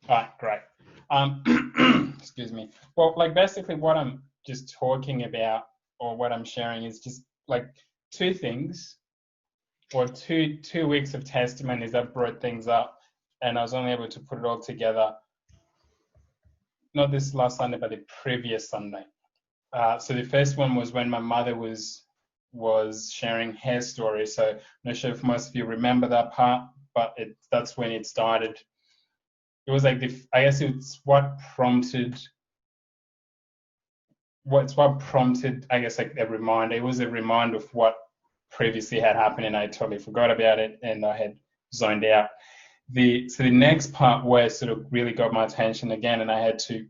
All right, great. Excuse me. Well, like basically what I'm just talking about or what I'm sharing is just like two things or two weeks of testimonies that brought things up, and I was only able to put it all together, not this last Sunday, but the previous Sunday. So the first one was when my mother was sharing her story. So I'm not sure if most of you remember that part, but that's when it started. It was like I guess it's what prompted, I guess, like a reminder. It was a reminder of what previously had happened, and I totally forgot about it, and I had zoned out. So the next part where it sort of really got my attention again, and I had to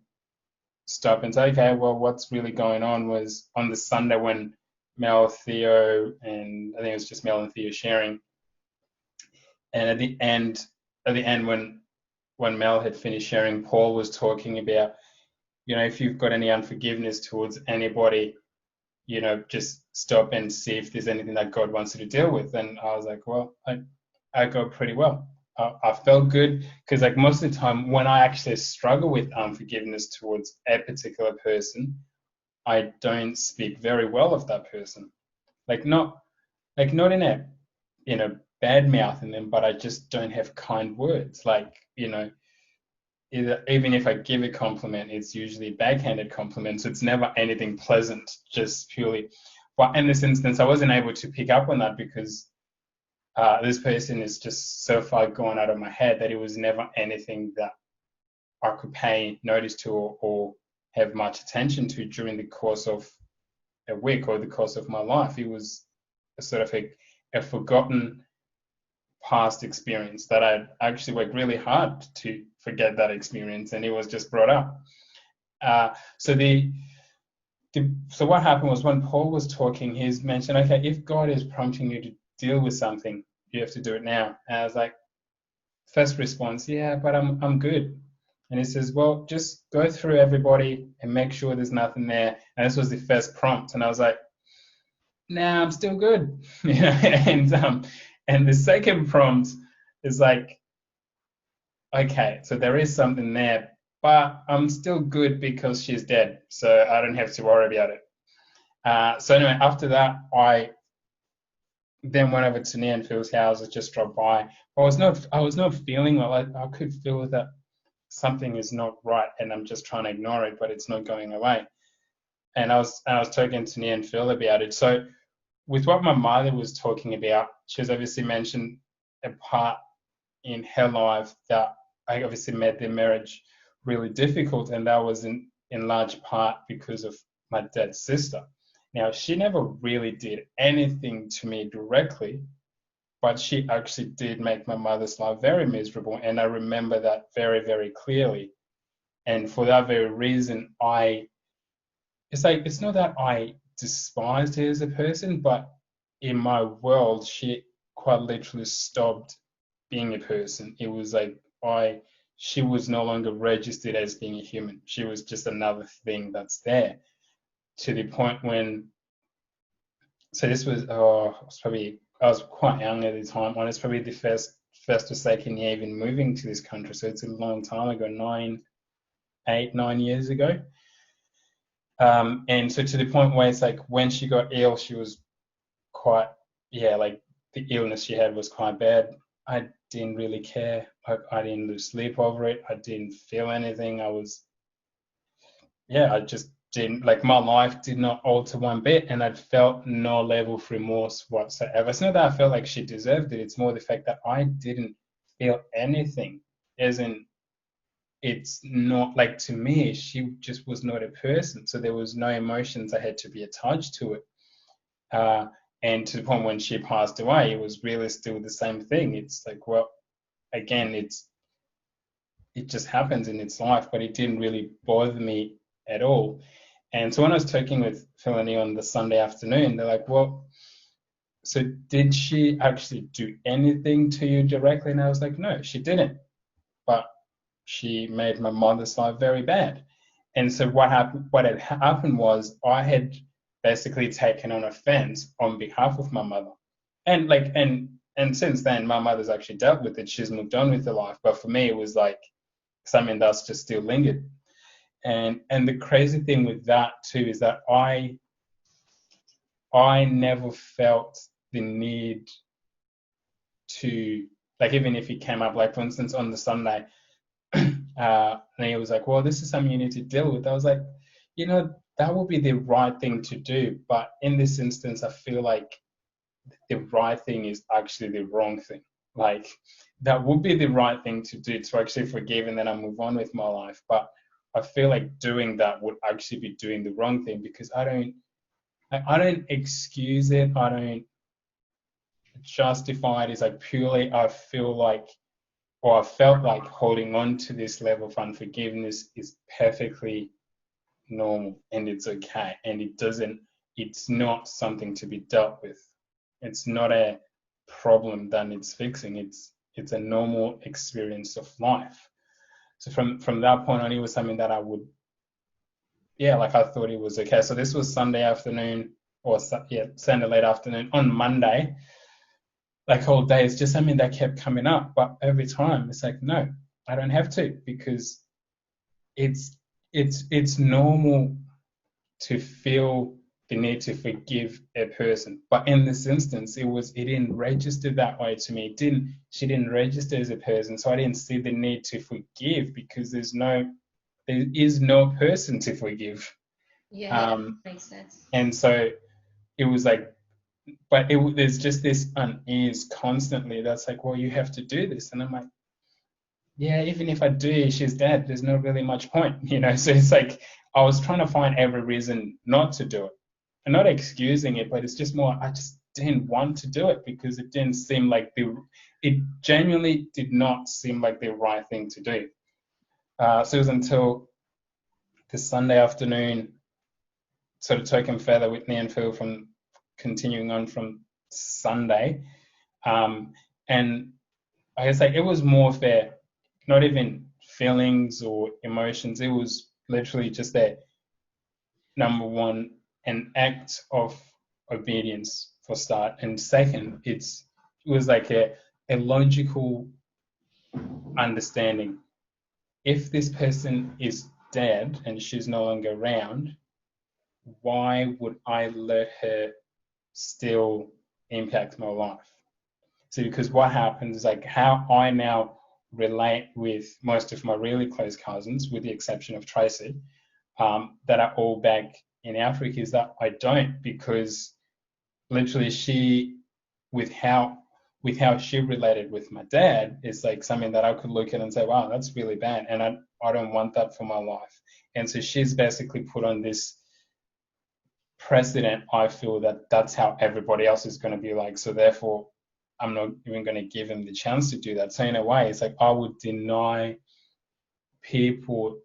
stop and say, okay, well, what's really going on, was on the Sunday when Mel, Theo, and I think it was just Mel and Theo sharing, and at the end when Mel had finished sharing, Paul was talking about, if you've got any unforgiveness towards anybody, just stop and see if there's anything that God wants you to deal with. And I was like, well, I go pretty well. I felt good because, like, most of the time when I actually struggle with unforgiveness towards a particular person, I don't speak very well of that person. Like, not in a bad mouthing them, but I just don't have kind words. Like, even if I give a compliment, it's usually backhanded compliments. It's never anything pleasant, just purely. But in this instance, I wasn't able to pick up on that because this person is just so far gone out of my head that it was never anything that I could pay notice to or have much attention to during the course of a week or the course of my life. It was a sort of a forgotten past experience that I actually worked really hard to forget that experience, and it was just brought up. So so what happened was when Paul was talking, he's mentioned, okay, if God is prompting you to deal with something, you have to do it now. And I was like, first response, yeah, but I'm good. And he says, well, just go through everybody and make sure there's nothing there. And this was the first prompt, and I was like, nah, I'm still good. And the second prompt is like, okay, so there is something there, but I'm still good because she's dead, so I don't have to worry about it. So anyway, after that, I then went over to Nia and Phil's house. I just dropped by. I was not feeling well. I could feel that something is not right, and I'm just trying to ignore it, but it's not going away. And I was talking to Nia and Phil about it. So with what my mother was talking about, she was obviously mentioned a part in her life that I obviously made their marriage really difficult, and that was in large part because of my dad's sister. Now, she never really did anything to me directly, but she actually did make my mother's life very miserable, and I remember that very, very clearly. And for that very reason, it's not that I despised her as a person, but in my world, she quite literally stopped being a person. It was like she was no longer registered as being a human. She was just another thing that's there. To the point when, so this was, I was quite young at the time. And it's probably the first or second year even moving to this country. So it's a long time ago, 9 years ago. And so to the point where it's like when she got ill, she was quite, yeah, like the illness she had was quite bad. I didn't really care. I didn't lose sleep over it. I didn't feel anything. I just didn't, like, my life did not alter one bit, and I felt no level of remorse whatsoever. It's not that I felt like she deserved it. It's more the fact that I didn't feel anything, as in, it's not like, to me, she just was not a person. So there was no emotions I had to be attached to it. Uh, and to the point when she passed away, it was really still the same thing. It's like, well, again, it just happens in its life, but it didn't really bother me at all. And so when I was talking with Felony on the Sunday afternoon, they're like, well, so did she actually do anything to you directly? And I was like, no, she didn't. But she made my mother's life very bad. And so what had happened was I had basically taken on offense on behalf of my mother. And since then my mother's actually dealt with it. She's moved on with her life. But for me it was like something that's just still lingered. And the crazy thing with that too is that I never felt the need to, like, even if it came up, like for instance on the Sunday, and he was like, well, this is something you need to deal with. I was like, that would be the right thing to do, but in this instance I feel like the right thing is actually the wrong thing. Like, that would be the right thing to do, to actually forgive and then I move on with my life, but I feel like doing that would actually be doing the wrong thing, because I don't excuse it, I don't justify it. It's like purely I feel like, or I felt like, holding on to this level of unforgiveness is perfectly normal and it's okay, and it's not something to be dealt with. It's not a problem that it's fixing. It's a normal experience of life. So from that point on, it was something that I would, like, I thought it was okay. So this was Sunday afternoon, or Sunday late afternoon. On Monday, like all day, it's just something that kept coming up. But every time it's like, no, I don't have to, because it's normal to feel the need to forgive a person. But in this instance, it didn't register that way to me. She didn't register as a person, so I didn't see the need to forgive, because there is no person to forgive. Yeah, makes sense. And so it was like, but there's just this unease constantly that's like, well, you have to do this. And I'm like, yeah, even if I do, she's dead. There's not really much point, So it's like I was trying to find every reason not to do it. I'm not excusing it, but it's just more, I just didn't want to do it, because it didn't seem like it genuinely did not seem like the right thing to do. So it was until the Sunday afternoon, sort of took him further with me and Phil from continuing on from Sunday. And I guess, like, it was more fair, not even feelings or emotions. It was literally just that, number one, an act of obedience for start, and second, it was like a logical understanding. If this person is dead and she's no longer around, why would I let her still impact my life? So, because what happens is, like, how I now relate with most of my really close cousins, with the exception of Tracy, that are all back in Africa, is that I don't, because literally with how she related with my dad, is like something that I could look at and say, wow, that's really bad, and I don't want that for my life. And so she's basically put on this precedent, I feel, that that's how everybody else is going to be like, so therefore I'm not even going to give him the chance to do that. So in a way, it's like I would deny people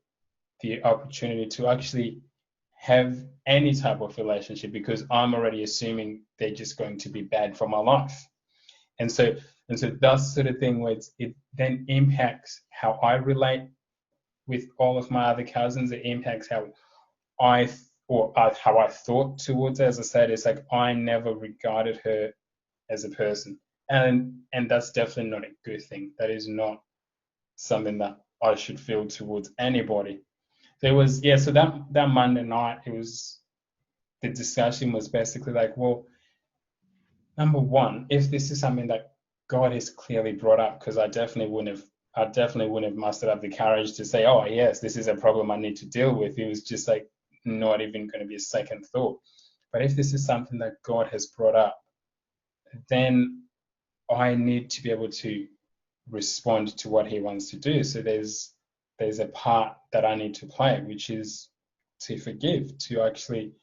the opportunity to actually have any type of relationship, because I'm already assuming they're just going to be bad for my life. And so that's sort of thing where it then impacts how I relate with all of my other cousins. It impacts how how I thought towards her. As I said, it's like I never regarded her as a person, and that's definitely not a good thing. That is not something that I should feel towards anybody. There was, so that Monday night, the discussion was basically like, well, number one, if this is something that God has clearly brought up, because I definitely wouldn't have mustered up the courage to say, oh yes, this is a problem I need to deal with. It was just like not even going to be a second thought. But if this is something that God has brought up, then I need to be able to respond to what He wants to do. So there's a part that I need to play, which is to forgive, to actually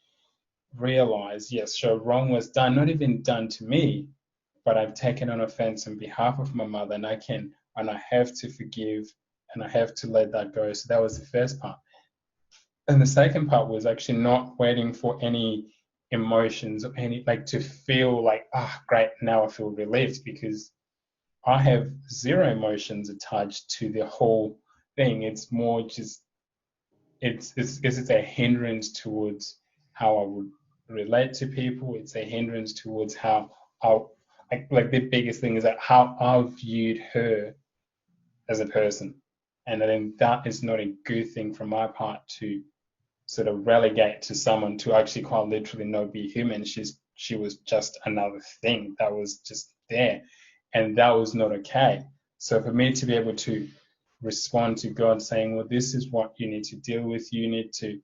realize, yes, sure, wrong was done, not even done to me, but I've taken on offense on behalf of my mother, and I have to forgive, and I have to let that go. So that was the first part. And the second part was actually not waiting for any emotions or any, like, to feel like, great, now I feel relieved, because I have zero emotions attached to the whole thing. It's more just, it's a hindrance towards how I would relate to people. It's a hindrance towards how like the biggest thing is that how I viewed her as a person. And I think that is not a good thing from my part to sort of relegate to someone to actually quite literally not be human. She was just another thing that was just there, and that was not okay. So for me to be able to respond to God saying, well, this is what you need to deal with, you need to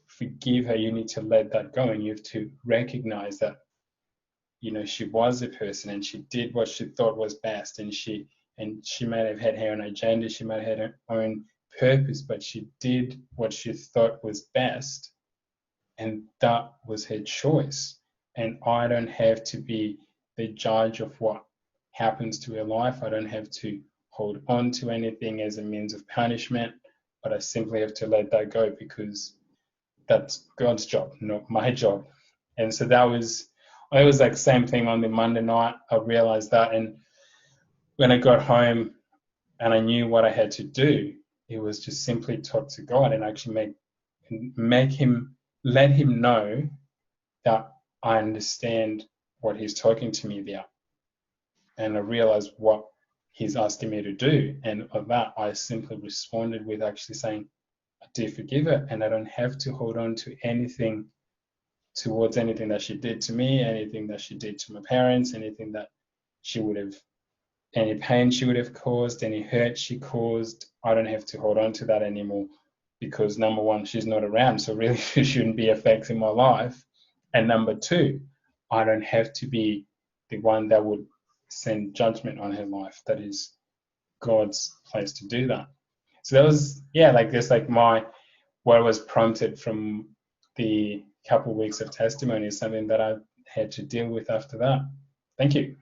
forgive her, you need to let that go, and you have to recognize that, you know, she was a person and she did what she thought was best, and she might have had her own agenda, she might have had her own purpose, but she did what she thought was best, and that was her choice. And I don't have to be the judge of what happens to her life. I don't have to hold on to anything as a means of punishment, but I simply have to let that go, because that's God's job, not my job. And so it was like same thing on the Monday night. I realized that, and when I got home and I knew what I had to do, it was just simply talk to God and actually let him know that I understand what he's talking to me about. And I realized what he's asking me to do. And of that, I simply responded with actually saying, I do forgive her, and I don't have to hold on to anything towards anything that she did to me, anything that she did to my parents, anything that she would have, any pain she would have caused, any hurt she caused. I don't have to hold on to that anymore, because number one, she's not around, so really she shouldn't be affecting my life. And number two, I don't have to be the one that would send judgment on her life. That is God's place to do that. So that was, yeah, like this, like what was prompted from the couple of weeks of testimony is something that I had to deal with after that. Thank you.